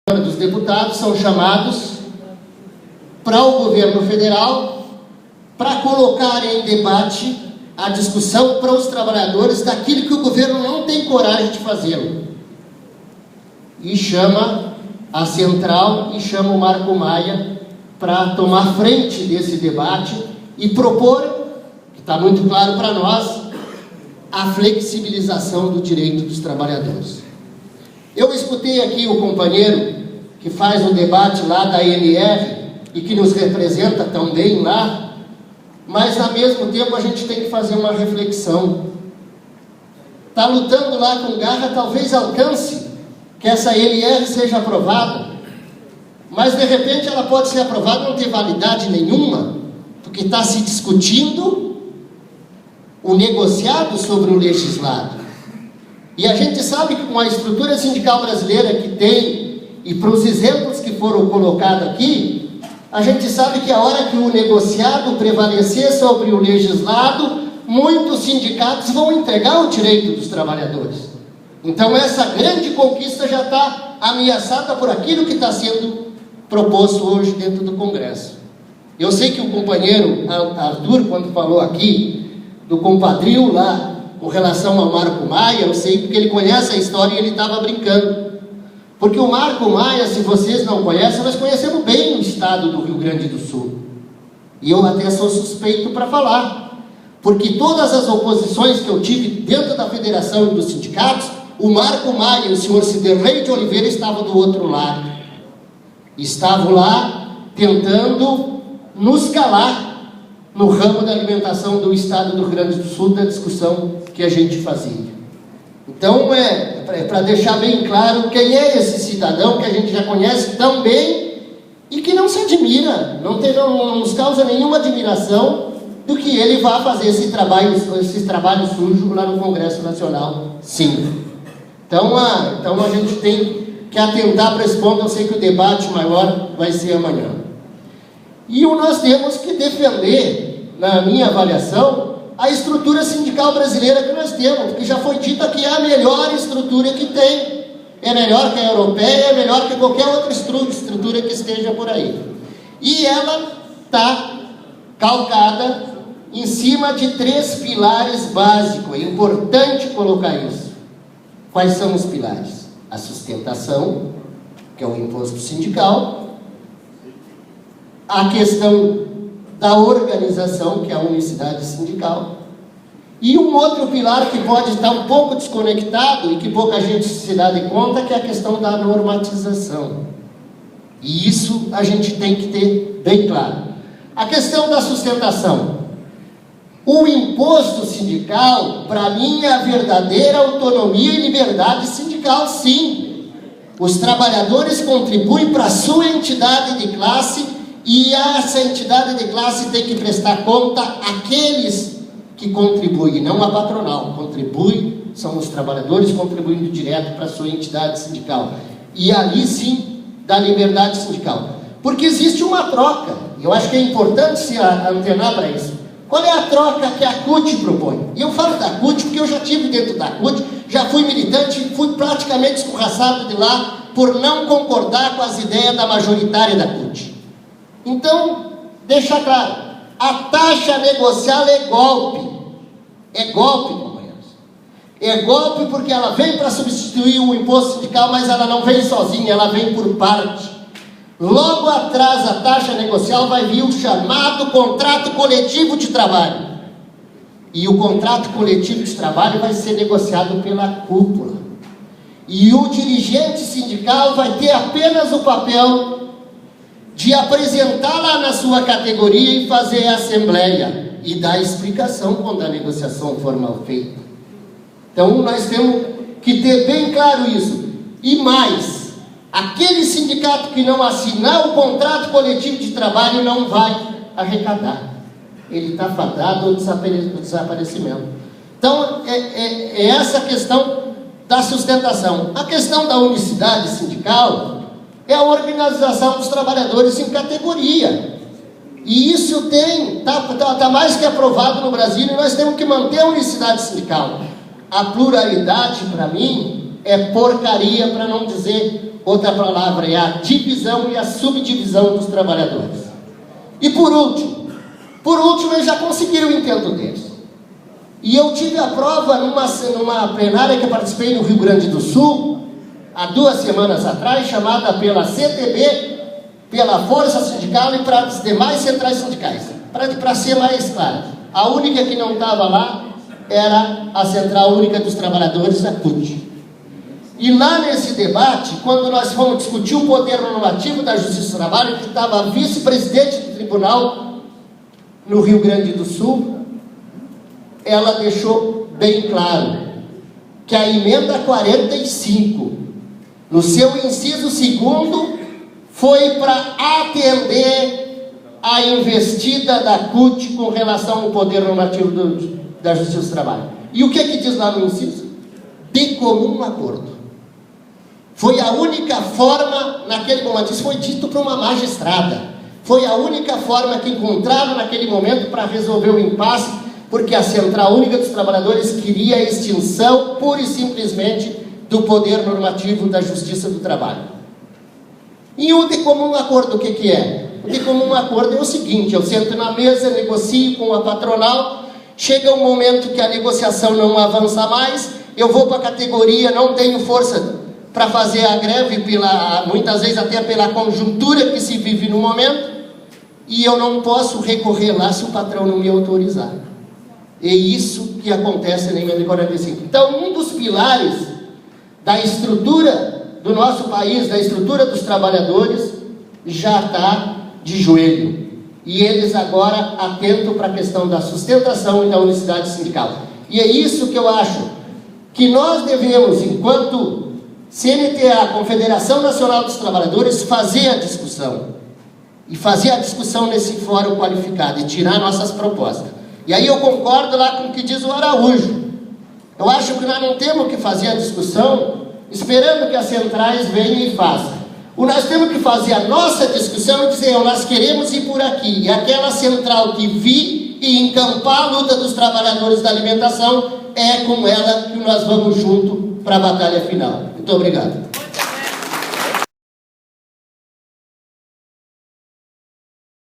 Câmara dos Deputados são chamados para o governo federal para colocar em debate a discussão para os trabalhadores daquilo que o governo não tem coragem de fazê-lo. E chama a central e chama o Marco Maia para tomar frente desse debate e propor, que está muito claro para nós, a flexibilização do direito dos trabalhadores. Eu escutei aqui o companheiro que faz o debate lá da ANR e que nos representa tão bem lá, mas ao mesmo tempo a gente tem que fazer uma reflexão. Está lutando lá com garra, talvez alcance que essa ANR seja aprovada, mas de repente ela pode ser aprovada e não ter validade nenhuma, porque está se discutindo o negociado sobre o legislado. E a gente sabe que com a estrutura sindical brasileira que tem, e para os exemplos que foram colocados aqui, a gente sabe que a hora que o negociado prevalecer sobre o legislado, muitos sindicatos vão entregar o direito dos trabalhadores. Então essa grande conquista já está ameaçada por aquilo que está sendo proposto hoje dentro do Congresso. Eu sei que o companheiro Arthur, quando falou aqui do compadrio lá, com relação ao Marco Maia, eu sei porque ele conhece a história e ele estava brincando. Porque o Marco Maia, se vocês não conhecem, nós conhecemos bem o estado do Rio Grande do Sul. E eu até sou suspeito para falar. Porque todas as oposições que eu tive dentro da federação e dos sindicatos, o Marco Maia e o senhor Ciderley de Oliveira estavam do outro lado. Estavam lá tentando nos calar no ramo da alimentação do estado do Rio Grande do Sul, da discussão que a gente fazia. Então, para deixar bem claro quem é esse cidadão que a gente já conhece tão bem e que não se admira, não nos causa nenhuma admiração do que ele vá fazer esses trabalhos sujos lá no Congresso Nacional, sim. Então a gente tem que atentar para esse ponto. Eu sei que o debate maior vai ser amanhã. E nós temos que defender, na minha avaliação, a estrutura sindical brasileira que nós temos, porque já foi dita que é a melhor estrutura que tem. É melhor que a europeia, é melhor que qualquer outra estrutura que esteja por aí. E ela está calcada em cima de 3 pilares básicos. É importante colocar isso. Quais são os pilares? A sustentação, que é o imposto sindical, a questão da organização, que é a unicidade sindical, e um outro pilar que pode estar um pouco desconectado e que pouca gente se dá de conta, que é a questão da normatização. E isso a gente tem que ter bem claro. A questão da sustentação. O imposto sindical, para mim, é a verdadeira autonomia e liberdade sindical, sim. Os trabalhadores contribuem para a sua entidade de classe e essa entidade de classe tem que prestar conta àqueles que contribuem, não a patronal. Contribui, são os trabalhadores contribuindo direto para a sua entidade sindical. E ali sim, da liberdade sindical. Porque existe uma troca. Eu acho que é importante se antenar para isso. Qual é a troca que a CUT propõe? E eu falo da CUT porque eu já estive dentro da CUT, já fui militante, fui praticamente escorraçado de lá por não concordar com as ideias da majoritária da CUT. Então, deixa claro, a taxa negocial é golpe. É golpe, companheiros. É golpe porque ela vem para substituir o imposto sindical, mas ela não vem sozinha, ela vem por parte. Logo atrás da taxa negocial vai vir o chamado contrato coletivo de trabalho. E o contrato coletivo de trabalho vai ser negociado pela cúpula. E o dirigente sindical vai ter apenas o papel de apresentar lá na sua categoria e fazer a assembleia e dar explicação quando a negociação for mal feita. Então nós temos que ter bem claro isso. E mais, aquele sindicato que não assinar o contrato coletivo de trabalho não vai arrecadar. Ele está fadado ao desaparecimento. Então é essa questão da sustentação. A questão da unicidade sindical é a organização dos trabalhadores em categoria. E isso está mais que aprovado no Brasil, e nós temos que manter a unicidade sindical. A pluralidade, para mim, é porcaria, para não dizer outra palavra, é a divisão e a subdivisão dos trabalhadores. E por último, eles já conseguiram o intento deles. E eu tive a prova numa plenária que eu participei no Rio Grande do Sul, há 2 semanas atrás, chamada pela CTB, pela Força Sindical e para as demais centrais sindicais. Para ser mais claro, a única que não estava lá era a Central Única dos Trabalhadores, a CUT. E lá nesse debate, quando nós fomos discutir o poder normativo da Justiça do Trabalho, que estava a vice-presidente do tribunal no Rio Grande do Sul, ela deixou bem claro que a emenda 45, no seu inciso 2º, foi para atender a investida da CUT com relação ao poder normativo da Justiça do Trabalho. E o que diz lá no inciso? De comum acordo. Foi a única forma, naquele momento, isso foi dito para uma magistrada, foi a única forma que encontraram naquele momento para resolver o impasse, porque a Central Única dos Trabalhadores queria a extinção, pura e simplesmente, do poder normativo da Justiça do Trabalho. E o de comum acordo, o que é? O de comum acordo é o seguinte: eu sento na mesa, negocio com a patronal, chega um momento que a negociação não avança mais, eu vou para a categoria, não tenho força para fazer a greve, muitas vezes até pela conjuntura que se vive no momento, e eu não posso recorrer lá se o patrão não me autorizar. É isso que acontece na emenda 45. Então, um dos pilares da estrutura do nosso país, da estrutura dos trabalhadores, já está de joelho. E eles agora atentam para a questão da sustentação e da unicidade sindical. E é isso que eu acho que nós devemos, enquanto CNTA, Confederação Nacional dos Trabalhadores, fazer a discussão. E fazer a discussão nesse fórum qualificado e tirar nossas propostas. E aí eu concordo lá com o que diz o Araújo. Eu acho que nós não temos que fazer a discussão esperando que as centrais venham e façam. Nós temos que fazer a nossa discussão e dizer: nós queremos ir por aqui. E aquela central que vir e encampar a luta dos trabalhadores da alimentação, é com ela que nós vamos junto para a batalha final. Muito obrigado.